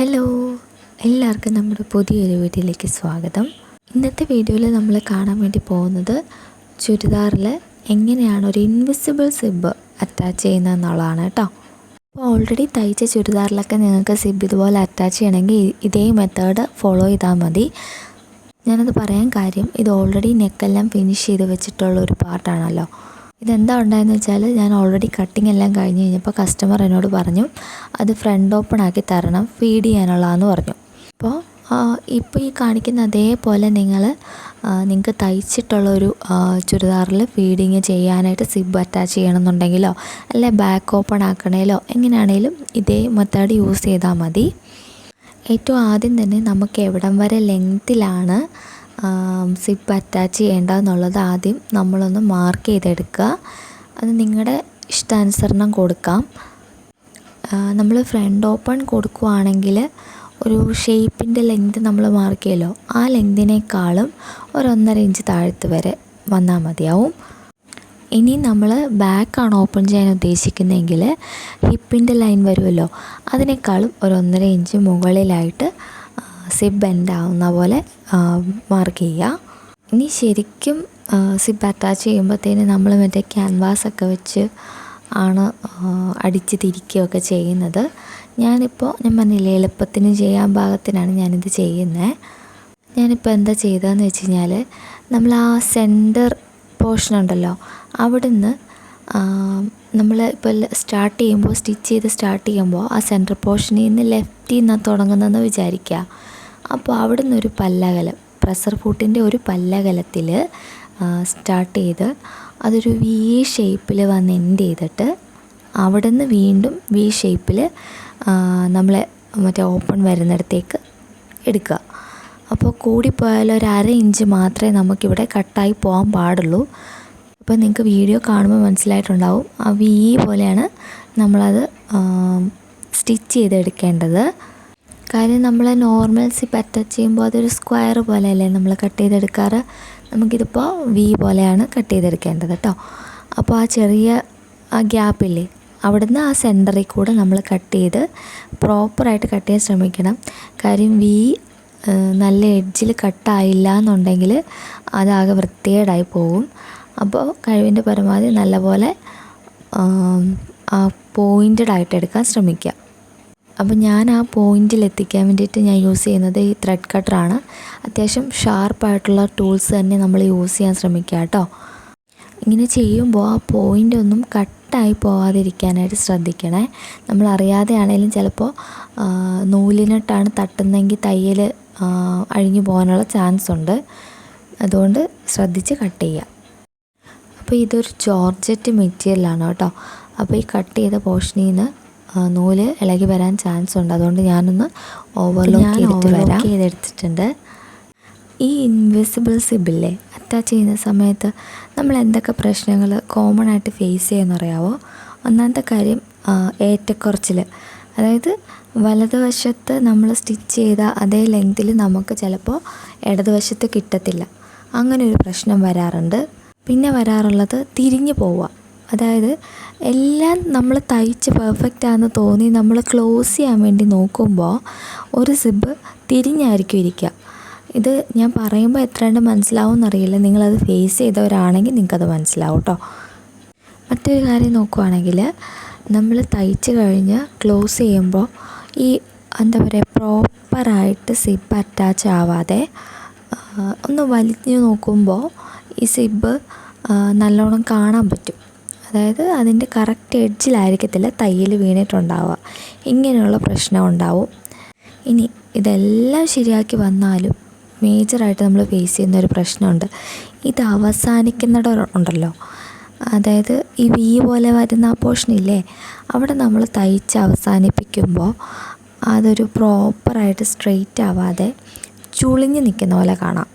Hello, എല്ലാവർക്കും നമ്മുടെ പുതിയൊരു വീഡിയോയിലേക്ക് സ്വാഗതം. ഇന്നത്തെ വീഡിയോയിൽ നമ്മൾ കാണാൻ വേണ്ടി പോകുന്നത് ചുരിദാറിൽ എങ്ങനെയാണ് ഒരു ഇൻവിസിബിൾ സിബ് അറ്റാച്ച് ചെയ്യുന്നതെന്നുള്ളതാണ് കേട്ടോ. അപ്പോൾ ഓൾറെഡി തയ്ച്ച ചുരിദാറിലൊക്കെ നിങ്ങൾക്ക് സിബ് ഇതുപോലെ അറ്റാച്ച് ചെയ്യണമെങ്കിൽ ഇതേ മെത്തേഡ് ഫോളോ ചെയ്താൽ മതി. ഞാനത് പറയാൻ കാര്യം, ഇത് ഓൾറെഡി നെക്കെല്ലാം ഫിനിഷ് ചെയ്ത് വെച്ചിട്ടുള്ളൊരു പാർട്ടാണല്ലോ. ഇതെന്താ ഉണ്ടായെന്ന് വെച്ചാൽ, ഞാൻ ഓൾറെഡി കട്ടിങ് എല്ലാം കഴിഞ്ഞ് കഴിഞ്ഞപ്പോൾ കസ്റ്റമർ എന്നോട് പറഞ്ഞു അത് ഫ്രണ്ട് ഓപ്പൺ ആക്കി തരണം, ഫീഡ് ചെയ്യാനുള്ളതെന്ന് പറഞ്ഞു. അപ്പോൾ ഇപ്പോൾ ഈ കാണിക്കുന്ന അതേപോലെ നിങ്ങൾക്ക് തയ്ച്ചിട്ടുള്ളൊരു ചുരിദാറിൽ ഫീഡിങ് ചെയ്യാനായിട്ട് സിബ് അറ്റാച്ച് ചെയ്യണമെന്നുണ്ടെങ്കിലോ അല്ലെ ബാക്ക് ഓപ്പൺ ആക്കണേലോ എങ്ങനെയാണേലും ഇതേ മെത്തേഡ് യൂസ് ചെയ്താൽ മതി. ഏറ്റവും ആദ്യം തന്നെ നമുക്ക് എവിടം വരെ ലെങ്ത്തിലാണ് സിബ് അറ്റാച്ച് ചെയ്യേണ്ടതെന്നുള്ളത് ആദ്യം നമ്മളൊന്ന് മാർക്ക് ചെയ്തെടുക്കുക. അത് നിങ്ങളുടെ ഇഷ്ടാനുസരണം കൊടുക്കാം. നമ്മൾ ഫ്രണ്ട് ഓപ്പൺ കൊടുക്കുകയാണെങ്കിൽ ഒരു ഷേപ്പിൻ്റെ ലെങ്ത് നമ്മൾ മാർക്ക് ചെയ്യുമല്ലോ, ആ ലെങ്തിനേക്കാളും 1.5 ഇഞ്ച് താഴത്ത് വരെ വന്നാൽ മതിയാവും. ഇനി നമ്മൾ ബാക്കാണ് ഓപ്പൺ ചെയ്യാൻ ഉദ്ദേശിക്കുന്നതെങ്കിൽ ഹിപ്പിൻ്റെ ലൈൻ വരുമല്ലോ, അതിനേക്കാളും 1.5 ഇഞ്ച് മുകളിലായിട്ട് സിബ് എൻഡ് ആവുന്ന പോലെ മാർക്ക് ചെയ്യുക. ഇനി ശരിക്കും സിബ് അറ്റാച്ച് ചെയ്യുമ്പോഴത്തേന് നമ്മൾ മറ്റേ ക്യാൻവാസൊക്കെ വെച്ച് ആണ് അടിച്ച് തിരിക്കുകയൊക്കെ ചെയ്യുന്നത്. ഞാൻ പറഞ്ഞില്ലേ, എളുപ്പത്തിന് ചെയ്യാൻ പാകത്തിനാണ് ഞാനിത് ചെയ്യുന്നത്. ഞാനിപ്പോൾ എന്താ ചെയ്തതെന്ന് വെച്ച് കഴിഞ്ഞാൽ, നമ്മൾ ആ സെൻറ്റർ പോർഷൻ ഉണ്ടല്ലോ, അവിടുന്ന് നമ്മൾ ഇപ്പോൾ സ്റ്റിച്ച് ചെയ്ത് സ്റ്റാർട്ട് ചെയ്യുമ്പോൾ ആ സെൻറ്റർ പോർഷനിൽ നിന്ന് ലെഫ്റ്റിൽ നിന്നാണ് തുടങ്ങുന്നതെന്ന് വിചാരിക്കുക. അപ്പോൾ അവിടെ നിന്നൊരു പല്ലകലം, പ്രഷർ ഫൂട്ടിൻ്റെ ഒരു പല്ലകലത്തിൽ സ്റ്റാർട്ട് ചെയ്ത് അതൊരു വി ഷേപ്പിൽ വന്ന് എൻഡ് ചെയ്തിട്ട് അവിടെ നിന്ന് വീണ്ടും വി ഷേപ്പിൽ നമ്മൾ മറ്റേ ഓപ്പൺ വരുന്നിടത്തേക്ക് എടുക്കുക. അപ്പോൾ കൂടിപ്പോയാൽ 1/2 ഇഞ്ച് മാത്രമേ നമുക്കിവിടെ കട്ടായി പോകാൻ പാടുള്ളൂ. അപ്പോൾ നിങ്ങൾക്ക് വീഡിയോ കാണുമ്പോൾ മനസ്സിലായിട്ടുണ്ടാവും, ആ വി പോലെയാണ് നമ്മളത് സ്റ്റിച്ച് ചെയ്തെടുക്കേണ്ടത്. കാര്യം നമ്മൾ നോർമൽ സിബ് അറ്റാച്ച് ചെയ്യുമ്പോൾ അതൊരു സ്ക്വയർ പോലെയല്ലേ നമ്മൾ കട്ട് ചെയ്തെടുക്കാറ്. നമുക്കിതിപ്പോൾ വി പോലെയാണ് കട്ട് ചെയ്തെടുക്കേണ്ടത് കേട്ടോ. അപ്പോൾ ആ ചെറിയ ഗ്യാപ്പില്ലേ, അവിടുന്ന് ആ സെൻറ്ററിൽ കൂടെ നമ്മൾ കട്ട് ചെയ്ത് പ്രോപ്പറായിട്ട് കട്ട് ചെയ്യാൻ ശ്രമിക്കണം. കാര്യം വി നല്ല എഡ്ജിൽ കട്ടായില്ല എന്നുണ്ടെങ്കിൽ അതാകെ വൃത്തികേടായി പോകും. അപ്പോൾ കഴിവിൻ്റെ പരമാവധി നല്ലപോലെ പോയിൻറ്റഡ് ആയിട്ട് എടുക്കാൻ ശ്രമിക്കുക. അപ്പോൾ ഞാൻ ആ പോയിൻറ്റിൽ എത്തിക്കാൻ വേണ്ടിയിട്ട് ഞാൻ യൂസ് ചെയ്യുന്നത് ഈ ത്രെഡ് കട്ടറാണ്. അത്യാവശ്യം ഷാർപ്പായിട്ടുള്ള ടൂൾസ് തന്നെ നമ്മൾ യൂസ് ചെയ്യാൻ ശ്രമിക്കുക കേട്ടോ. ഇങ്ങനെ ചെയ്യുമ്പോൾ ആ പോയിൻ്റ് ഒന്നും കട്ടായി പോകാതിരിക്കാനായിട്ട് ശ്രദ്ധിക്കണേ. നമ്മൾ അറിയാതെ ആണെങ്കിലും ചിലപ്പോൾ നൂലിനിട്ടാണ് തട്ടുന്നതെങ്കിൽ തയ്യൽ അഴിഞ്ഞു പോകാനുള്ള ചാൻസ് ഉണ്ട്. അതുകൊണ്ട് ശ്രദ്ധിച്ച് കട്ട് ചെയ്യുക. അപ്പോൾ ഇതൊരു ജോർജറ്റ് മെറ്റീരിയലാണ് കേട്ടോ. അപ്പോൾ ഈ കട്ട് ചെയ്ത പോർഷനിൽ നിന്ന് നൂല് ഇളകി വരാൻ ചാൻസ് ഉണ്ട്. അതുകൊണ്ട് ഞാനൊന്ന് ഓവർലോക്ക് ചെയ്തെടുത്തിട്ടുണ്ട്. ഈ ഇൻവിസിബിൾ സിബില്ലേ അറ്റാച്ച് ചെയ്യുന്ന സമയത്ത് നമ്മൾ എന്തൊക്കെ പ്രശ്നങ്ങൾ കോമൺ ആയിട്ട് ഫേസ് ചെയ്യുമെന്നറിയാവോ? ഒന്നാമത്തെ കാര്യം ഏറ്റക്കുറച്ചിൽ. അതായത് വലതുവശത്ത് നമ്മൾ സ്റ്റിച്ച് ചെയ്ത അതേ ലെങ്തിൽ നമുക്ക് ചിലപ്പോൾ ഇടതുവശത്ത് കിട്ടത്തില്ല. അങ്ങനെ ഒരു പ്രശ്നം വരാറുണ്ട്. പിന്നെ വരാറുള്ളത് തിരിഞ്ഞു പോവുക. അതായത് എല്ലാം നമ്മൾ തയ്ച്ച് പെർഫെക്റ്റ് ആണെന്ന് തോന്നി നമ്മൾ ക്ലോസ് ചെയ്യാൻ വേണ്ടി നോക്കുമ്പോൾ ഒരു സിബ് തിരിഞ്ഞായിരിക്കും ഇരിക്കുക. ഇത് ഞാൻ പറയുമ്പോൾ എത്രണ്ട് മനസ്സിലാവും എന്നറിയില്ല. നിങ്ങളത് ഫേസ് ചെയ്തവരാണെങ്കിൽ നിങ്ങൾക്കത് മനസ്സിലാവും കേട്ടോ. മറ്റൊരു കാര്യം നോക്കുവാണെങ്കിൽ, നമ്മൾ തയ്ച്ച് കഴിഞ്ഞ് ക്ലോസ് ചെയ്യുമ്പോൾ ഈ എന്താ പറയുക, പ്രോപ്പറായിട്ട് സിബ് അറ്റാച്ച് ആവാതെ ഒന്ന് വലിഞ്ഞു നോക്കുമ്പോൾ ഈ സിബ് നല്ലോണം കാണാൻ പറ്റും. അതായത് അതിൻ്റെ കറക്റ്റ് എഡ്ജിലായിരിക്കത്തില്ല തയ്യൽ വീണിട്ടുണ്ടാവുക. ഇങ്ങനെയുള്ള പ്രശ്നം ഉണ്ടാവും. ഇനി ഇതെല്ലാം ശരിയാക്കി വന്നാലും മേജറായിട്ട് നമ്മൾ ഫേസ് ചെയ്യുന്നൊരു പ്രശ്നമുണ്ട്. ഇത് അവസാനിക്കുന്നിടമുണ്ടല്ലോ, അതായത് ഈ വി പോലെ വരുന്ന ആ പോർഷനില്ലേ, അവിടെ നമ്മൾ തയ്ച്ച് അവസാനിപ്പിക്കുമ്പോൾ അതൊരു പ്രോപ്പറായിട്ട് സ്ട്രെയിറ്റ് ആവാതെ ചുളിഞ്ഞ് നിൽക്കുന്ന പോലെ കാണാം.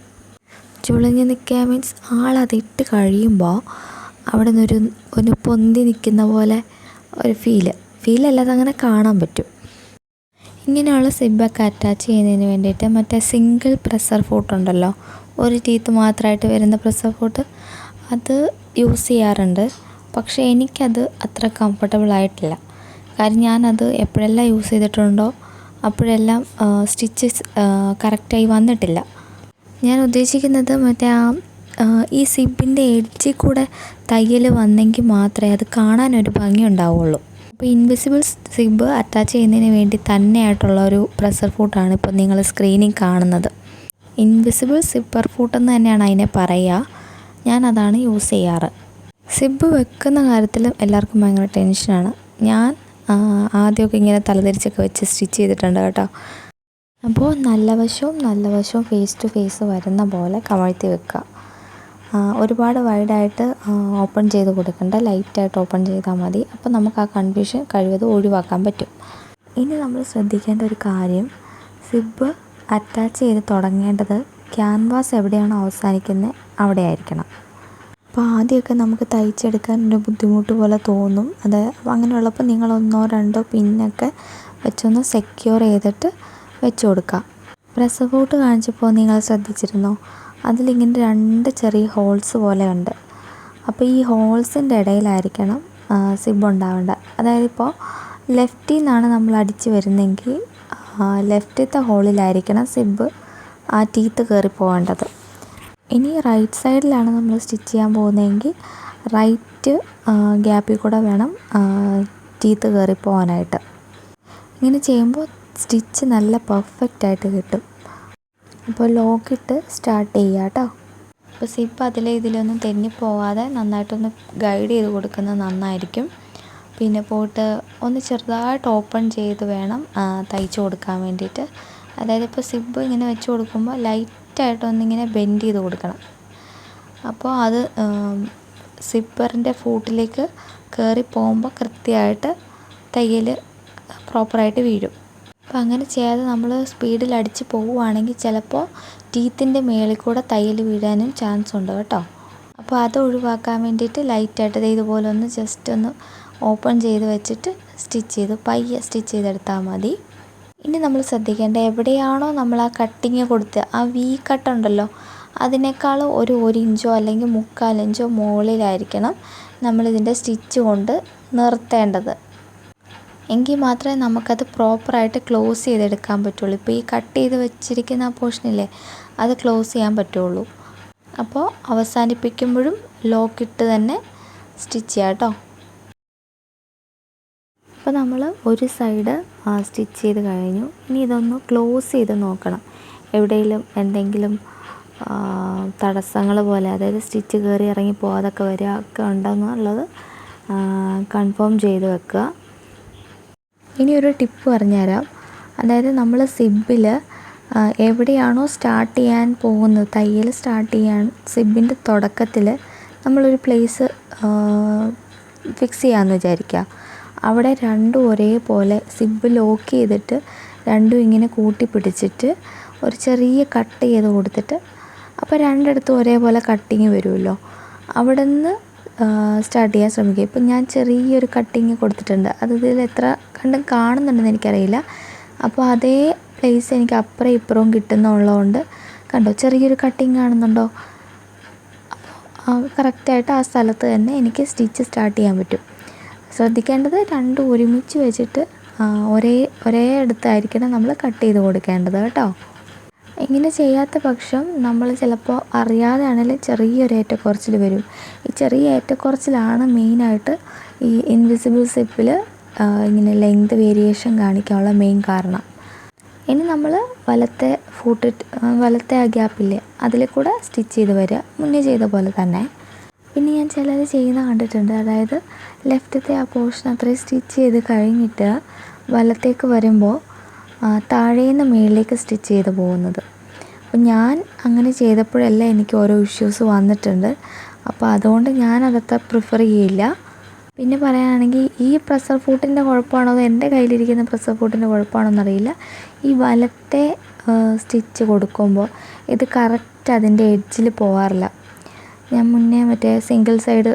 ചുളിഞ്ഞ് നിൽക്കുക മീൻസ് ആളതിട്ട് കഴിയുമ്പോൾ അവിടെ നിന്നൊരു ഒരു പൊന്തി നിൽക്കുന്ന പോലെ ഒരു ഫീലല്ലാതെ അങ്ങനെ കാണാൻ പറ്റും. ഇങ്ങനെയുള്ള സിബൊക്കെ അറ്റാച്ച് ചെയ്യുന്നതിന് വേണ്ടിയിട്ട് മറ്റേ സിംഗിൾ പ്രഷർ ഫൂട്ട് ഉണ്ടല്ലോ, ഒരു ടീത്ത് മാത്രമായിട്ട് വരുന്ന പ്രഷർ ഫൂട്ട്, അത് യൂസ് ചെയ്യാറുണ്ട്. പക്ഷേ എനിക്കത് അത്ര കംഫർട്ടബിൾ ആയിട്ടില്ല. കാര്യം ഞാനത് എപ്പോഴെല്ലാം യൂസ് ചെയ്തിട്ടുണ്ടോ അപ്പോഴെല്ലാം സ്റ്റിച്ചസ് കറക്റ്റായി വന്നിട്ടില്ല. ഞാൻ ഉദ്ദേശിക്കുന്നത് മറ്റേ ഈ സിബിൻ്റെ എഡ്ജിൽ കൂടെ തയ്യൽ വന്നെങ്കിൽ മാത്രമേ അത് കാണാനൊരു ഭംഗി ഉണ്ടാവുള്ളൂ. അപ്പോൾ ഇൻവിസിബിൾ സിബ് അറ്റാച്ച് ചെയ്യുന്നതിന് വേണ്ടി തന്നെയായിട്ടുള്ള ഒരു പ്രഷർ ഫൂട്ടാണ് ഇപ്പോൾ നിങ്ങൾ സ്ക്രീനിൽ കാണുന്നത്. ഇൻവിസിബിൾ സിപ്പർ ഫൂട്ട് എന്ന് തന്നെയാണ് അതിനെ പറയുക. ഞാനതാണ് യൂസ് ചെയ്യാറ്. സിബ് വെക്കുന്ന കാര്യത്തിൽ എല്ലാവർക്കും ഭയങ്കര ടെൻഷനാണ്. ഞാൻ ആദ്യമൊക്കെ ഇങ്ങനെ തലതിരിച്ചൊക്കെ വെച്ച് സ്റ്റിച്ച് ചെയ്തിട്ടുണ്ട് കേട്ടോ. അപ്പോൾ നല്ല വശവും ഫേസ് ടു ഫേസ് വരുന്ന പോലെ കമഴ്ത്തി വെക്കുക. ഒരുപാട് വൈഡായിട്ട് ഓപ്പൺ ചെയ്ത് കൊടുക്കണ്ട, ലൈറ്റായിട്ട് ഓപ്പൺ ചെയ്താൽ മതി. അപ്പോൾ നമുക്ക് ആ കൺഫ്യൂഷൻ കഴിവതും ഒഴിവാക്കാൻ പറ്റും. ഇനി നമ്മൾ ശ്രദ്ധിക്കേണ്ട ഒരു കാര്യം, സിബ് അറ്റാച്ച് ചെയ്ത് തുടങ്ങേണ്ടത് ക്യാൻവാസ് എവിടെയാണോ അവസാനിക്കുന്നത് അവിടെ ആയിരിക്കണം. അപ്പോൾ ആദ്യമൊക്കെ നമുക്ക് തയ്ച്ചെടുക്കാൻ ഒരു ബുദ്ധിമുട്ട് പോലെ തോന്നും. അങ്ങനെയുള്ളപ്പോൾ നിങ്ങൾ 1-2 പിന്നൊക്കെ വെച്ചൊന്ന് സെക്യൂർ ചെയ്തിട്ട് വെച്ച് കൊടുക്കുക. പ്രസ് ഫൂട്ട് കാണിച്ചപ്പോൾ നിങ്ങൾ ശ്രദ്ധിച്ചിരുന്നോ? അതിലിങ്ങനെ 2 ചെറിയ ഹോൾസ് പോലെ ഉണ്ട്. അപ്പോൾ ഈ ഹോൾസിൻ്റെ ഇടയിലായിരിക്കണം സിബ് ഉണ്ടാവേണ്ടത്. അതായത് ഇപ്പോൾ ലെഫ്റ്റിൽ നിന്നാണ് നമ്മൾ അടിച്ച് വരുന്നതെങ്കിൽ ലെഫ്റ്റിലത്തെ ഹോളിലായിരിക്കണം സിബ് ആ ടീത്ത് കയറി പോകേണ്ടത്. ഇനി റൈറ്റ് സൈഡിലാണ് നമ്മൾ സ്റ്റിച്ച് ചെയ്യാൻ പോകുന്നതെങ്കിൽ റൈറ്റ് ഗ്യാപ്പിൽ കൂടെ വേണം ടീത്ത് കയറി പോകാനായിട്ട്. ഇങ്ങനെ ചെയ്യുമ്പോൾ സ്റ്റിച്ച് നല്ല പെർഫെക്റ്റായിട്ട് കിട്ടും. അപ്പോൾ ലോക്കിട്ട് സ്റ്റാർട്ട് ചെയ്യുക കേട്ടോ. അപ്പോൾ സിബ് ഇതിലൊന്നും തെന്നിപ്പോവാതെ നന്നായിട്ടൊന്ന് ഗൈഡ് ചെയ്ത് കൊടുക്കുന്നത് നന്നായിരിക്കും. പിന്നെ പോയിട്ട് ഒന്ന് ചെറുതായിട്ട് ഓപ്പൺ ചെയ്ത് വേണം തയ്ച്ചു കൊടുക്കാൻ വേണ്ടിയിട്ട്. അതായത് ഇപ്പോൾ സിബ് ഇങ്ങനെ വെച്ച് കൊടുക്കുമ്പോൾ ലൈറ്റായിട്ടൊന്നിങ്ങനെ ബെൻഡ് ചെയ്ത് കൊടുക്കണം. അപ്പോൾ അത് സിപ്പറിൻ്റെ ഫൂട്ടിലേക്ക് കയറി പോകുമ്പോൾ കൃത്യമായിട്ട് തയ്യൽ പ്രോപ്പറായിട്ട് വീഴും. അപ്പോൾ അങ്ങനെ ചെയ്യാതെ നമ്മൾ സ്പീഡിൽ അടിച്ച് പോവുകയാണെങ്കിൽ ചിലപ്പോൾ ടീത്തിൻ്റെ മേളിൽ കൂടെ തയ്യൽ വീഴാനും ചാൻസ് ഉണ്ട് കേട്ടോ. അപ്പോൾ അത് ഒഴിവാക്കാൻ വേണ്ടിയിട്ട് ലൈറ്റായിട്ട് ഇതുപോലെ ഒന്ന് ജസ്റ്റ് ഒന്ന് ഓപ്പൺ ചെയ്ത് വെച്ചിട്ട് പയ്യെ സ്റ്റിച്ച് ചെയ്തെടുത്താൽ മതി. ഇനി നമ്മൾ ശ്രദ്ധിക്കേണ്ട, എവിടെയാണോ നമ്മൾ ആ കട്ടിങ് കൊടുത്ത് ആ വി കട്ടുണ്ടല്ലോ, അതിനേക്കാൾ ഒരു ഇഞ്ചോ അല്ലെങ്കിൽ 3/4 ഇഞ്ചോ മുകളിലായിരിക്കണം നമ്മളിതിൻ്റെ സ്റ്റിച്ച് കൊണ്ട് നിർത്തേണ്ടത്. എങ്കിൽ മാത്രമേ നമുക്കത് പ്രോപ്പറായിട്ട് ക്ലോസ് ചെയ്തെടുക്കാൻ പറ്റുള്ളൂ. ഇപ്പോൾ ഈ കട്ട് ചെയ്ത് വെച്ചിരിക്കുന്ന ആ പോർഷനില്ലേ, അത് ക്ലോസ് ചെയ്യാൻ പറ്റുള്ളൂ. അപ്പോൾ അവസാനിപ്പിക്കുമ്പോഴും ലോക്കിട്ട് തന്നെ സ്റ്റിച്ച് ചെയ്യാം കേട്ടോ. അപ്പോൾ നമ്മൾ ഒരു സൈഡ് സ്റ്റിച്ച് ചെയ്ത് കഴിഞ്ഞു. ഇനി ഇതൊന്ന് ക്ലോസ് ചെയ്ത് നോക്കണം. എവിടെയെങ്കിലും എന്തെങ്കിലും തടസ്സങ്ങൾ പോലെ, അതായത് സ്റ്റിച്ച് കയറി ഇറങ്ങി പോകാതൊക്കെ വരിക ഉണ്ടെന്നുള്ളത് കൺഫേം ചെയ്ത് വെക്കുക. ഇനി ഒരു ടിപ്പ് പറഞ്ഞുതരാം. അതായത് നമ്മൾ സിബിൽ എവിടെയാണോ സ്റ്റാർട്ട് ചെയ്യാൻ പോകുന്നത്, തയ്യൽ സ്റ്റാർട്ട് ചെയ്യാൻ സിബിൻ്റെ തുടക്കത്തിൽ നമ്മളൊരു പ്ലേസ് ഫിക്സ് ചെയ്യാമെന്ന് വിചാരിക്കുക. അവിടെ രണ്ടും ഒരേപോലെ സിബ് ലോക്ക് ചെയ്തിട്ട് രണ്ടും ഇങ്ങനെ കൂട്ടി പിടിച്ചിട്ട് ഒരു ചെറിയ കട്ട് ചെയ്ത് കൊടുത്തിട്ട്, അപ്പോൾ രണ്ടിടത്തും ഒരേപോലെ കട്ടിങ് വരുമല്ലോ, അവിടെ നിന്ന് സ്റ്റാർട്ട് ചെയ്യാൻ ശ്രമിക്കുക. ഇപ്പം ഞാൻ ചെറിയൊരു കട്ടിങ് കൊടുത്തിട്ടുണ്ട്. ഇതിൽ എത്ര കണ്ടും കാണുന്നുണ്ടെന്ന് എനിക്കറിയില്ല. അപ്പോൾ അതേ പ്ലേസ് എനിക്ക് അപ്പുറം ഇപ്പുറവും കിട്ടുന്നുള്ളതുകൊണ്ട് കണ്ടോ, ചെറിയൊരു കട്ടിങ് കാണുന്നുണ്ടോ? അപ്പോൾ കറക്റ്റായിട്ട് ആ സ്ഥലത്ത് തന്നെ എനിക്ക് സ്റ്റിച്ച് സ്റ്റാർട്ട് ചെയ്യാൻ പറ്റും. ശ്രദ്ധിക്കേണ്ടത് രണ്ടും ഒരുമിച്ച് വെച്ചിട്ട് ഒരേ അടുത്തായിരിക്കണം നമ്മൾ കട്ട് ചെയ്ത് കൊടുക്കേണ്ടത് കേട്ടോ. ഇങ്ങനെ ചെയ്യാത്ത പക്ഷം നമ്മൾ ചിലപ്പോൾ അറിയാതെ ആണെങ്കിലും ചെറിയൊരു ഏറ്റക്കുറച്ചിൽ വരും. ഈ ചെറിയ ഏറ്റക്കുറച്ചിലാണ് മെയിനായിട്ട് ഈ ഇൻവിസിബിൾ സിപ്പിൽ ഇങ്ങനെ ലെങ്ത് വേരിയേഷൻ കാണിക്കാനുള്ള മെയിൻ കാരണം. ഇനി നമ്മൾ വലത്തെ ആ ഗ്യാപ്പില്ലേ, അതിൽ കൂടെ സ്റ്റിച്ച് ചെയ്ത് വരിക, മുന്നേ ചെയ്ത പോലെ തന്നെ. പിന്നെ ഞാൻ ചിലർ ചെയ്യുന്ന കണ്ടിട്ടുണ്ട്. അതായത് ലെഫ്റ്റത്തെ ആ പോർഷൻ അത്രയും സ്റ്റിച്ച് ചെയ്ത് കഴിഞ്ഞിട്ട് വലത്തേക്ക് വരുമ്പോൾ താഴേന്ന് മുകളിലേക്ക് സ്റ്റിച്ച് ചെയ്ത് പോകുന്നത്. അപ്പോൾ ഞാൻ അങ്ങനെ ചെയ്തപ്പോഴെല്ലാം എനിക്ക് ഓരോ ഇഷ്യൂസ് വന്നിട്ടുണ്ട്. അപ്പോൾ അതുകൊണ്ട് ഞാനതൊക്കെ പ്രിഫർ ചെയ്യില്ല. പിന്നെ പറയുകയാണെങ്കിൽ ഈ പ്രഷർ ഫൂട്ടിൻ്റെ കുഴപ്പമാണോ അതോ എൻ്റെ കയ്യിലിരിക്കുന്ന പ്രഷർ ഫൂട്ടിൻ്റെ കുഴപ്പമാണോ എന്നറിയില്ല. ഈ വലത്തെ സ്റ്റിച്ച് കൊടുക്കുമ്പോൾ ഇത് കറക്റ്റ് അതിൻ്റെ എഡ്ജിൽ പോകാറില്ല. ഞാൻ മുന്നേ മറ്റേ സിംഗിൾ സൈഡ്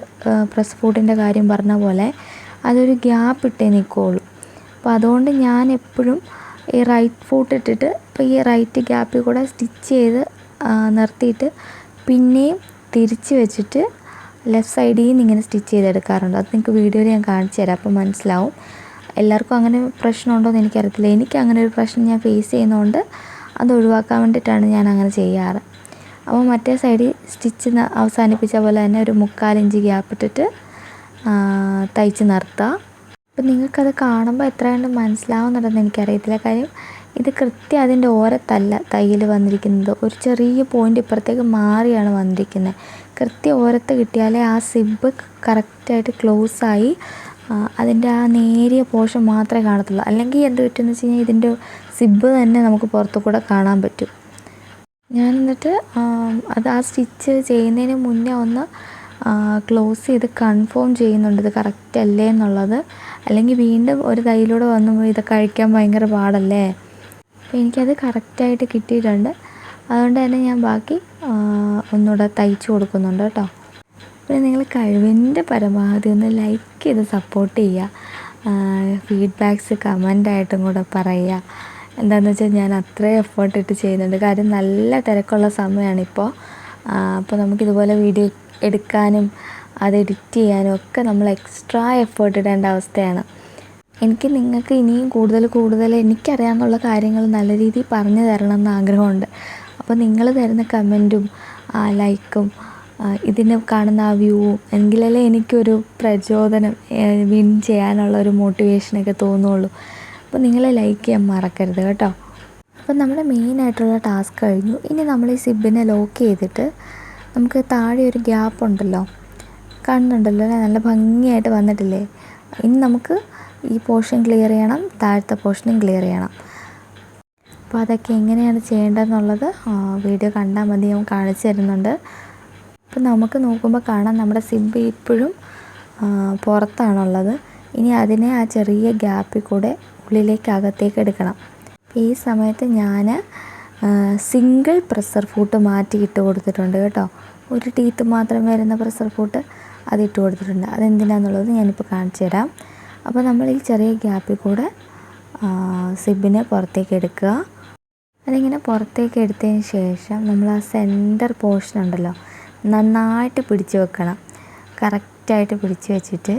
പ്രസ് ഫൂട്ടിൻ്റെ കാര്യം പറഞ്ഞ പോലെ അതൊരു ഗ്യാപ്പ് ഇട്ടേ നിൽക്കുകയുള്ളൂ. അപ്പോൾ അതുകൊണ്ട് ഞാൻ എപ്പോഴും ഈ റൈറ്റ് ഫൂട്ട് ഇട്ടിട്ട് ഇപ്പോൾ ഈ റൈറ്റ് ഗ്യാപ്പിൽ കൂടെ സ്റ്റിച്ച് ചെയ്ത് നിർത്തിയിട്ട് പിന്നെയും തിരിച്ച് വെച്ചിട്ട് ലെഫ്റ്റ് സൈഡിൽ നിന്ന് ഇങ്ങനെ സ്റ്റിച്ച് ചെയ്തെടുക്കാറുണ്ട്. അത് നിങ്ങൾക്ക് വീഡിയോയിൽ ഞാൻ കാണിച്ചു തരാം, അപ്പോൾ മനസ്സിലാവും. എല്ലാവർക്കും അങ്ങനെ പ്രശ്നമുണ്ടോയെന്ന് എനിക്കറിയത്തില്ല. എനിക്ക് അങ്ങനെ ഒരു പ്രശ്നം ഞാൻ ഫേസ് ചെയ്യുന്നതുകൊണ്ട് അത് ഒഴിവാക്കാൻ വേണ്ടിയിട്ടാണ് ഞാൻ അങ്ങനെ ചെയ്യാറ്. അപ്പോൾ മറ്റേ സൈഡിൽ സ്റ്റിച്ച് അവസാനിപ്പിച്ച പോലെ തന്നെ ഒരു 1/4 ഇഞ്ച് ഗ്യാപ്പ് ഇട്ടിട്ട് തയ്ച്ച് നിർത്തുക. അപ്പം നിങ്ങൾക്കത് കാണുമ്പോൾ എത്ര കണ്ട് മനസ്സിലാവുന്നുണ്ടെന്ന് എനിക്കറിയത്തില്ല. കാര്യം ഇത് കൃത്യം അതിൻ്റെ ഓരത്തല്ല തയ്യൽ വന്നിരിക്കുന്നത്, ഒരു ചെറിയ പോയിൻ്റ് ഇപ്പുറത്തേക്ക് മാറിയാണ് വന്നിരിക്കുന്നത്. കൃത്യം ഓരത്ത് കിട്ടിയാലേ ആ സിബ്ബ് കറക്റ്റായിട്ട് ക്ലോസായി അതിൻ്റെ ആ നേരിയ പോർഷൻ മാത്രമേ കാണത്തുള്ളൂ. അല്ലെങ്കിൽ എന്ത് പറ്റുമെന്ന് വെച്ച് കഴിഞ്ഞാൽ ഇതിൻ്റെ സിബ്ബ് തന്നെ നമുക്ക് പുറത്തു കൂടെ കാണാൻ പറ്റും. ഞാൻ എന്നിട്ട് അത് ആ സ്റ്റിച്ച് ചെയ്യുന്നതിന് മുന്നേ ഒന്ന് ക്ലോസ് ചെയ്ത് കൺഫേം ചെയ്യുന്നുണ്ട് ഇത് കറക്റ്റ് അല്ലേ എന്നുള്ളത്. അല്ലെങ്കിൽ വീണ്ടും ഒരു തയ്യലൂടെ വന്നു ഇതൊക്കെ അഴിക്കാൻ ഭയങ്കര പാടല്ലേ. അപ്പോൾ എനിക്കത് കറക്റ്റായിട്ട് കിട്ടിയിട്ടുണ്ട്. അതുകൊണ്ട് തന്നെ ഞാൻ ബാക്കി ഒന്നുകൂടെ തയ്ച്ചു കൊടുക്കുന്നുണ്ട് കേട്ടോ. പിന്നെ നിങ്ങൾ കഴിവിൻ്റെ പരമാവധി ഒന്ന് ലൈക്ക് ചെയ്ത് സപ്പോർട്ട് ചെയ്യുക. ഫീഡ്ബാക്ക്സ് കമൻ്റായിട്ടും കൂടെ പറയുക. എന്താണെന്ന് വെച്ചാൽ ഞാൻ അത്രയും എഫേർട്ട് ഇട്ട് ചെയ്യുന്നുണ്ട്. കാര്യം നല്ല തിരക്കുള്ള സമയമാണിപ്പോൾ. അപ്പോൾ നമുക്കിതുപോലെ വീഡിയോ എടുക്കാനും അത് എഡിറ്റ് ചെയ്യാനും ഒക്കെ നമ്മൾ എക്സ്ട്രാ എഫേർട്ട് ഇടേണ്ട അവസ്ഥയാണ്. എനിക്ക് നിങ്ങൾക്ക് ഇനിയും കൂടുതൽ എനിക്കറിയാമെന്നുള്ള കാര്യങ്ങൾ നല്ല രീതിയിൽ പറഞ്ഞു തരണമെന്ന് ആഗ്രഹമുണ്ട്. അപ്പോൾ നിങ്ങൾ തരുന്ന കമൻറ്റും ലൈക്കും ഇതിനെ കാണുന്ന ആ വ്യൂവും എങ്കിലല്ലേ എനിക്കൊരു പ്രചോദനം വിൻ ചെയ്യാനുള്ള ഒരു മോട്ടിവേഷനൊക്കെ തോന്നുള്ളൂ. അപ്പോൾ നിങ്ങൾ ലൈക്ക് ചെയ്യാൻ മറക്കരുത് കേട്ടോ. അപ്പോൾ നമ്മുടെ മെയിനായിട്ടുള്ള ടാസ്ക് കഴിഞ്ഞു. ഇനി നമ്മൾ ഈ സിബിനെ ലോക്ക് ചെയ്തിട്ട് നമുക്ക് താഴെ ഒരു ഗ്യാപ്പ് ഉണ്ടല്ലോ, കാണുന്നുണ്ടല്ലോ അല്ലേ, നല്ല ഭംഗിയായിട്ട് വന്നിട്ടില്ലേ. ഇനി നമുക്ക് ഈ പോർഷൻ ക്ലിയർ ചെയ്യണം, താഴത്തെ പോർഷനും ക്ലിയർ ചെയ്യണം. അപ്പോൾ അതൊക്കെ എങ്ങനെയാണ് ചെയ്യേണ്ടതെന്നുള്ളത് വീഡിയോ കണ്ടാൽ മതി, ഞാൻ കാണിച്ചു തരുന്നുണ്ട്. അപ്പോൾ നമുക്ക് നോക്കുമ്പോൾ കാണാം നമ്മുടെ സിബ് ഇപ്പോഴും പുറത്താണുള്ളത്. ഇനി അതിനെ ആ ചെറിയ ഗ്യാപ്പിൽ കൂടെ ഉള്ളിലേക്ക് അകത്തേക്ക് എടുക്കണം. ഈ സമയത്ത് ഞാൻ സിംഗിൾ പ്രഷർ ഫൂട്ട് മാറ്റി ഇട്ട് കൊടുത്തിട്ടുണ്ട് കേട്ടോ. ഒരു ടീത്ത് മാത്രം വരുന്ന പ്രഷർ ഫൂട്ട് അതിട്ട് കൊടുത്തിട്ടുണ്ട്. അതെന്തിനാണെന്നുള്ളത് ഞാനിപ്പോൾ കാണിച്ചു തരാം. അപ്പോൾ നമ്മൾ ഈ ചെറിയ ഗ്യാപ്പിൽ കൂടെ സിബിനെ പുറത്തേക്ക് എടുക്കുക. അതിങ്ങനെ പുറത്തേക്ക് എടുത്തതിന് ശേഷം നമ്മൾ ആ സെൻറ്റർ പോർഷൻ ഉണ്ടല്ലോ നന്നായിട്ട് പിടിച്ച് വെക്കണം. കറക്റ്റായിട്ട് പിടിച്ച് വെച്ചിട്ട്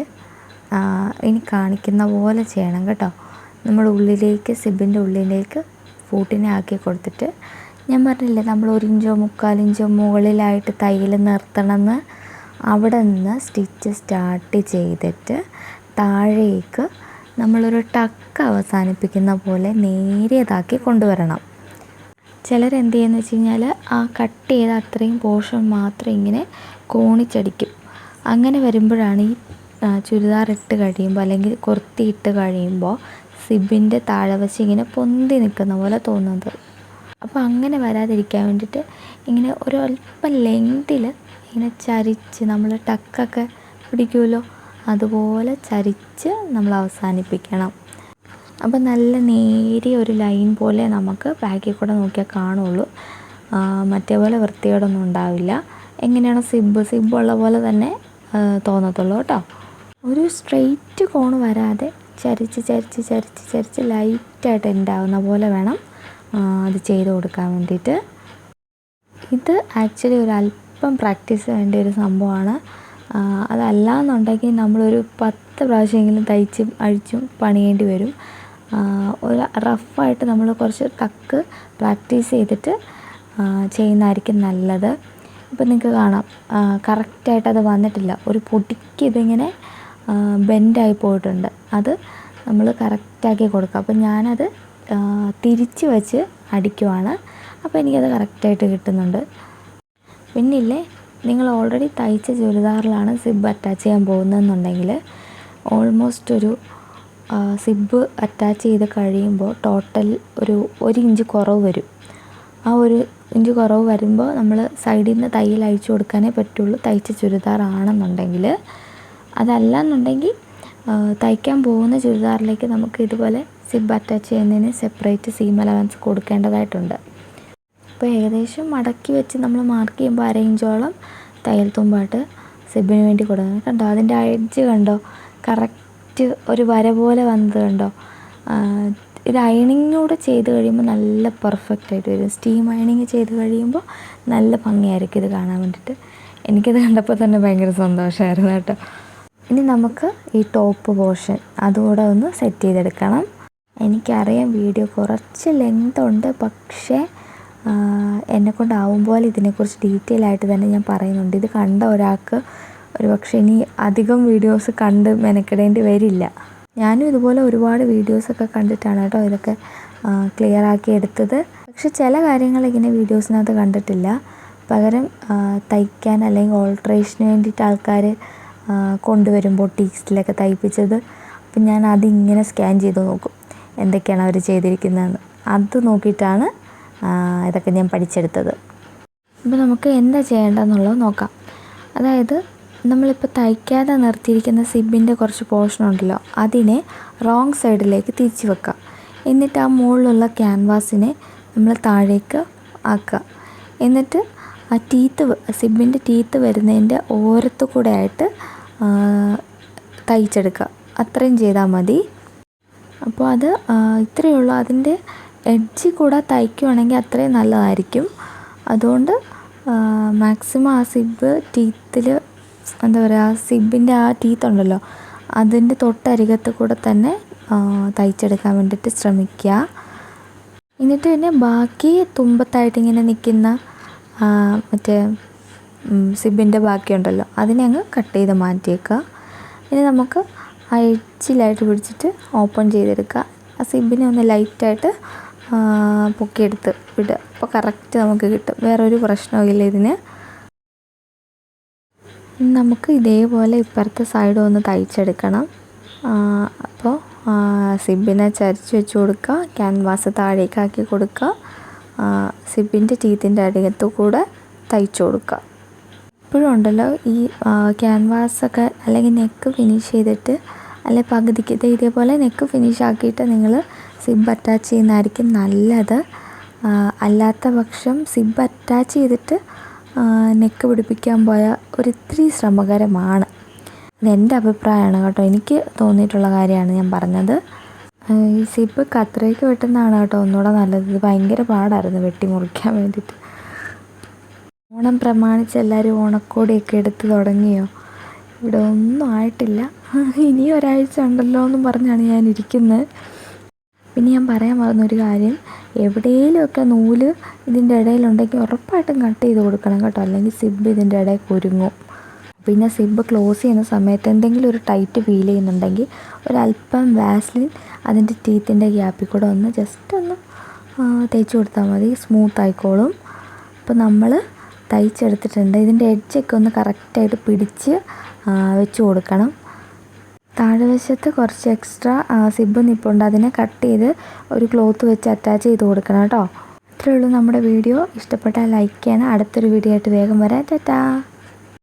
ഇനി കാണിക്കുന്ന പോലെ ചെയ്യണം കേട്ടോ. നമ്മൾ ഉള്ളിലേക്ക് സിബിൻ്റെ ഉള്ളിലേക്ക് ഫൂട്ടിനെ ആക്കി കൊടുത്തിട്ട്, ഞാൻ പറഞ്ഞില്ലേ നമ്മൾ 1 ഇഞ്ചോ 1/4 ഇഞ്ചോ മുകളിലായിട്ട് തയ്യൽ നിർത്തണമെന്ന്, അവിടെ നിന്ന് സ്റ്റിച്ച് സ്റ്റാർട്ട് ചെയ്തിട്ട് താഴേക്ക് നമ്മളൊരു ടക്ക് അവസാനിപ്പിക്കുന്ന പോലെ നേരിയതാക്കി കൊണ്ടുവരണം. ചിലരെന്ത് ചെയ്യുമെന്ന് വെച്ച് കഴിഞ്ഞാൽ ആ കട്ട് ചെയ്ത അത്രയും പോർഷൻ മാത്രം ഇങ്ങനെ കോണിച്ചടിക്കും. അങ്ങനെ വരുമ്പോഴാണ് ഈ ചുരിദാർ ഇട്ട് കഴിയുമ്പോൾ അല്ലെങ്കിൽ കുർത്തി ഇട്ട് കഴിയുമ്പോൾ സിബിൻ്റെ താഴെവശം ഇങ്ങനെ പൊന്തി നിൽക്കുന്ന പോലെ തോന്നുന്നത്. അപ്പോൾ അങ്ങനെ വരാതിരിക്കാൻ വേണ്ടിയിട്ട് ഇങ്ങനെ ഒരു അല്പം ലെങ്തിൽ ഇങ്ങനെ ചരിച്ച് നമ്മൾ ടക്കൊക്കെ പിടിക്കുമല്ലോ, അതുപോലെ ചരിച്ച് നമ്മൾ അവസാനിപ്പിക്കണം. അപ്പോൾ നല്ല നേരിയ ഒരു ലൈൻ പോലെ നമുക്ക് ബാക്കിൽ കൂടെ നോക്കിയാൽ കാണുള്ളൂ. മറ്റേ പോലെ വൃത്തിയോടൊന്നും ഉണ്ടാവില്ല. എങ്ങനെയാണോ സിബ്ബുള്ള പോലെ തന്നെ തോന്നത്തുള്ളൂ കേട്ടോ. ഒരു സ്ട്രെയിറ്റ് കോണ് വരാതെ ചരിച്ച് ലൈറ്റായിട്ട് ഉണ്ടാവുന്ന പോലെ വേണം അത് ചെയ്ത് കൊടുക്കാൻ വേണ്ടിയിട്ട്. ഇത് ആക്ച്വലി ഒരു അല്പം പ്രാക്ടീസ് വേണ്ട ഒരു സംഭവമാണ്. അതല്ലാന്നുണ്ടെങ്കിൽ നമ്മളൊരു 10 പ്രാവശ്യമെങ്കിലും തയ്ച്ചും അഴിച്ചും പണിയേണ്ടി വരും. ഒരു റഫായിട്ട് നമ്മൾ കുറച്ച് ടക്ക് പ്രാക്ടീസ് ചെയ്തിട്ട് ചെയ്യുന്നതായിരിക്കും നല്ലത്. ഇപ്പം നിങ്ങൾക്ക് കാണാം കറക്റ്റായിട്ട് അത് വന്നിട്ടില്ല. ഒരു പൊടിക്ക് ഇതിങ്ങനെ ബെൻഡായി പോയിട്ടുണ്ട്. അത് നമ്മൾ കറക്റ്റാക്കി കൊടുക്കുക. അപ്പം ഞാനത് തിരിച്ച് വെച്ച് അടിക്കുവാണ്. അപ്പോൾ എനിക്കത് കറക്റ്റായിട്ട് കിട്ടുന്നുണ്ട്. പിന്നില്ലേ, നിങ്ങൾ ഓൾറെഡി തയ്ച്ച ചുരിദാറിലാണ് സിബ് അറ്റാച്ച് ചെയ്യാൻ പോകുന്നതെന്നുണ്ടെങ്കിൽ ഓൾമോസ്റ്റ് ഒരു സിബ് അറ്റാച്ച് ചെയ്ത് കഴിയുമ്പോൾ ടോട്ടൽ ഒരു 1 ഇഞ്ച് കുറവ് വരും. ആ 1 ഇഞ്ച് കുറവ് വരുമ്പോൾ നമ്മൾ സൈഡിൽ നിന്ന് തയ്യൽ അഴിച്ചു കൊടുക്കാനേ പറ്റുള്ളൂ തയ്ച്ച ചുരിദാറാണെന്നുണ്ടെങ്കിൽ. അതല്ലെന്നുണ്ടെങ്കിൽ തയ്ക്കാൻ പോകുന്ന ചുരിദാറിലേക്ക് നമുക്ക് ഇതുപോലെ സിബ് അറ്റാച്ച് ചെയ്യുന്നതിന് സെപ്പറേറ്റ് സീം അലവൻസ് കൊടുക്കേണ്ടതായിട്ടുണ്ട്. അപ്പോൾ ഏകദേശം മടക്കി വെച്ച് നമ്മൾ മാർക്ക് ചെയ്യുമ്പോൾ 1/2 ഇഞ്ചോളം തയ്യൽ തുമ്പായിട്ട് സിബിന് വേണ്ടി കൊടുക്കണം. കണ്ടോ, അതിൻ്റെ എഡ്ജ് കണ്ടോ, കറക്റ്റ് ഒരു വര പോലെ വന്നത് കണ്ടോ. ഇത് അയണിങ്ങൂടെ ചെയ്ത് കഴിയുമ്പോൾ നല്ല പെർഫെക്റ്റ് ആയിട്ട് വരും. സ്റ്റീം അയണിങ് ചെയ്ത് കഴിയുമ്പോൾ നല്ല ഭംഗിയായിരിക്കും ഇത് കാണാൻ വേണ്ടിയിട്ട്. എനിക്കത് കണ്ടപ്പോൾ തന്നെ ഭയങ്കര സന്തോഷമായിരുന്നു കേട്ടോ. ഇനി നമുക്ക് ഈ ടോപ്പ് പോർഷൻ അതുകൂടെ ഒന്ന് സെറ്റ് ചെയ്തെടുക്കണം. എനിക്കറിയാം വീഡിയോ കുറച്ച് ലെങ്ത് ഉണ്ട്, പക്ഷേ എന്നെക്കൊണ്ടാവും പോലെ ഇതിനെക്കുറിച്ച് ഡീറ്റെയിൽ ആയിട്ട് തന്നെ ഞാൻ പറയുന്നുണ്ട്. ഇത് കണ്ട ഒരാൾക്ക് ഒരു പക്ഷേ ഇനി അധികം വീഡിയോസ് കണ്ട് മെനക്കെടേണ്ടി വരില്ല. ഞാനും ഇതുപോലെ ഒരുപാട് വീഡിയോസൊക്കെ കണ്ടിട്ടാണ് കേട്ടോ ഇതൊക്കെ ക്ലിയർ ആക്കി എടുത്തത്. പക്ഷെ ചില കാര്യങ്ങൾ ഇങ്ങനെ വീഡിയോസിനകത്ത് കണ്ടിട്ടില്ല. പകരം തയ്ക്കാൻ അല്ലെങ്കിൽ ഓൾട്രേഷന് വേണ്ടിയിട്ട് ആൾക്കാർ കൊണ്ടുവരും ബൊട്ടീക്സിലൊക്കെ തയ്പ്പിച്ചത്. അപ്പം ഞാൻ അതിങ്ങനെ സ്കാൻ ചെയ്ത് നോക്കും എന്തൊക്കെയാണ് അവർ ചെയ്തിരിക്കുന്നതെന്ന്. അത് നോക്കിയിട്ടാണ് ഇതൊക്കെ ഞാൻ പഠിച്ചെടുത്തത്. അപ്പോൾ നമുക്ക് എന്താ ചെയ്യേണ്ടതെന്നുള്ളത് നോക്കാം. അതായത് നമ്മളിപ്പോൾ തയ്ക്കാതെ നിർത്തിയിരിക്കുന്ന സിബിൻ്റെ കുറച്ച് പോർഷൻ ഉണ്ടല്ലോ, അതിനെ റോങ് സൈഡിലേക്ക് തിരിച്ച് വെക്കുക. എന്നിട്ട് ആ മുകളിലുള്ള ക്യാൻവാസിനെ നമ്മൾ താഴേക്ക് ആക്കുക. എന്നിട്ട് ആ സിബിൻ്റെ ടീത്ത് വരുന്നതിൻ്റെ ഓരത്തു കൂടെ ആയിട്ട് തയ്ച്ചെടുക്കുക. അത്രയും ചെയ്താൽ മതി. അപ്പോൾ അത് ഇത്രയേ ഉള്ളൂ. അതിൻ്റെ എഡ്ജ് കൂടെ തയ്ക്കുകയാണെങ്കിൽ അത്രയും നല്ലതായിരിക്കും. അതുകൊണ്ട് മാക്സിമം ആ സിബ് ടീത്തിൽ എന്താ പറയുക, സിബിൻ്റെ ആ ടീത്ത് ഉണ്ടല്ലോ അതിൻ്റെ തൊട്ടരികത്ത് കൂടെ തന്നെ തയ്ച്ചെടുക്കാൻ വേണ്ടിയിട്ട് ശ്രമിക്കുക. എന്നിട്ട് പിന്നെ ബാക്കി തുമ്പത്തായിട്ട് ഇങ്ങനെ നിൽക്കുന്ന മറ്റേ സിബിൻ്റെ ബാക്കിയുണ്ടല്ലോ അതിനെ അങ്ങ് കട്ട് ചെയ്ത് മാറ്റിയേക്കുക. ഇനി നമുക്ക് ആ എഡ്ജിലായിട്ട് പിടിച്ചിട്ട് ഓപ്പൺ ചെയ്തെടുക്കുക. ആ സിബിനെ ഒന്ന് ലൈറ്റായിട്ട് പൊക്കിയെടുത്ത് വിടുക. അപ്പോൾ കറക്റ്റ് നമുക്ക് കിട്ടും. വേറൊരു പ്രശ്നവുമില്ല ഇതിന്. നമുക്ക് ഇതേപോലെ ഇപ്പുറത്തെ സൈഡ് ഒന്ന് തയ്ച്ചെടുക്കണം. അപ്പോൾ സിബിനെ ചരിച്ച് വെച്ച് കൊടുക്കുക, ക്യാൻവാസ് താഴേക്കാക്കി കൊടുക്കുക, സിബിൻ്റെ ടീത്തിൻ്റെ അടിയത്തു കൂടെ തയ്ച്ചു കൊടുക്കുക. ഇപ്പോഴും ഉണ്ടല്ലോ ഈ ക്യാൻവാസൊക്കെ അല്ലെങ്കിൽ നെക്ക് ഫിനിഷ് ചെയ്തിട്ട് അല്ലെങ്കിൽ പകുതിക്ക് ഇതേപോലെ നെക്ക് ഫിനിഷ് ആക്കിയിട്ട് നിങ്ങൾ സിബ് അറ്റാച്ച് ചെയ്യുന്നതായിരിക്കും നല്ലത്. അല്ലാത്ത പക്ഷം സിബ് അറ്റാച്ച് ചെയ്തിട്ട് നെക്ക് പിടിപ്പിക്കാൻ പോയാൽ ഒരിത്തിരി ശ്രമകരമാണ്. ഇതെൻ്റെ അഭിപ്രായമാണ് കേട്ടോ, എനിക്ക് തോന്നിയിട്ടുള്ള കാര്യമാണ് ഞാൻ പറഞ്ഞത്. ഈ സിബ് കത്രികയ്ക്ക് വെട്ടുന്നതാണ് കേട്ടോ ഒന്നുകൂടെ നല്ലത്. ഇത് ഭയങ്കര പാടായിരുന്നു വെട്ടി മുറിക്കാൻ വേണ്ടിയിട്ട്. ഓണം പ്രമാണിച്ച് എല്ലാവരും ഓണക്കോടിയൊക്കെ എടുത്ത് തുടങ്ങിയോ? ഇവിടെ ഒന്നും ആയിട്ടില്ല. ഇനിയും ഒരാഴ്ച ഉണ്ടല്ലോ എന്നും പറഞ്ഞാണ് ഞാൻ ഇരിക്കുന്നത്. പിന്നെ ഞാൻ പറയാൻ മറന്നൊരു കാര്യം, എവിടെയെങ്കിലുമൊക്കെ നൂല് ഇതിൻ്റെ ഇടയിലുണ്ടെങ്കിൽ ഉറപ്പായിട്ടും കട്ട് ചെയ്ത് കൊടുക്കണം കേട്ടോ, അല്ലെങ്കിൽ സിബ് ഇതിൻ്റെ ഇടയിൽ കുരുങ്ങും. പിന്നെ സിബ് ക്ലോസ് ചെയ്യുന്ന സമയത്ത് എന്തെങ്കിലും ഒരു ടൈറ്റ് ഫീൽ ചെയ്യുന്നുണ്ടെങ്കിൽ ഒരല്പം വാസ്ലിൻ അതിൻ്റെ ടീത്തിൻ്റെ ഗ്യാപ്പിൽ കൂടെ ഒന്ന് ജസ്റ്റ് ഒന്ന് തേച്ച് കൊടുത്താൽ മതി, സ്മൂത്ത് ആയിക്കോളും. അപ്പോൾ നമ്മൾ തയ്ച്ചെടുത്തിട്ടുണ്ട്. ഇതിൻ്റെ എഡ്ജൊക്കെ ഒന്ന് കറക്റ്റായിട്ട് പിടിച്ച് വെച്ച് കൊടുക്കണം. താഴെവശത്ത് കുറച്ച് എക്സ്ട്രാ സിബ് നിൽപ്പുണ്ട്, അതിനെ കട്ട് ചെയ്ത് ഒരു ക്ലോത്ത് വെച്ച് അറ്റാച്ച് ചെയ്ത് കൊടുക്കണം കേട്ടോ. ഇത്രയേ ഉള്ളൂ നമ്മുടെ വീഡിയോ. ഇഷ്ടപ്പെട്ടാൽ ലൈക്ക് ചെയ്യണം. അടുത്തൊരു വീഡിയോ ആയിട്ട് വേഗം വരാം. ടാറ്റാ.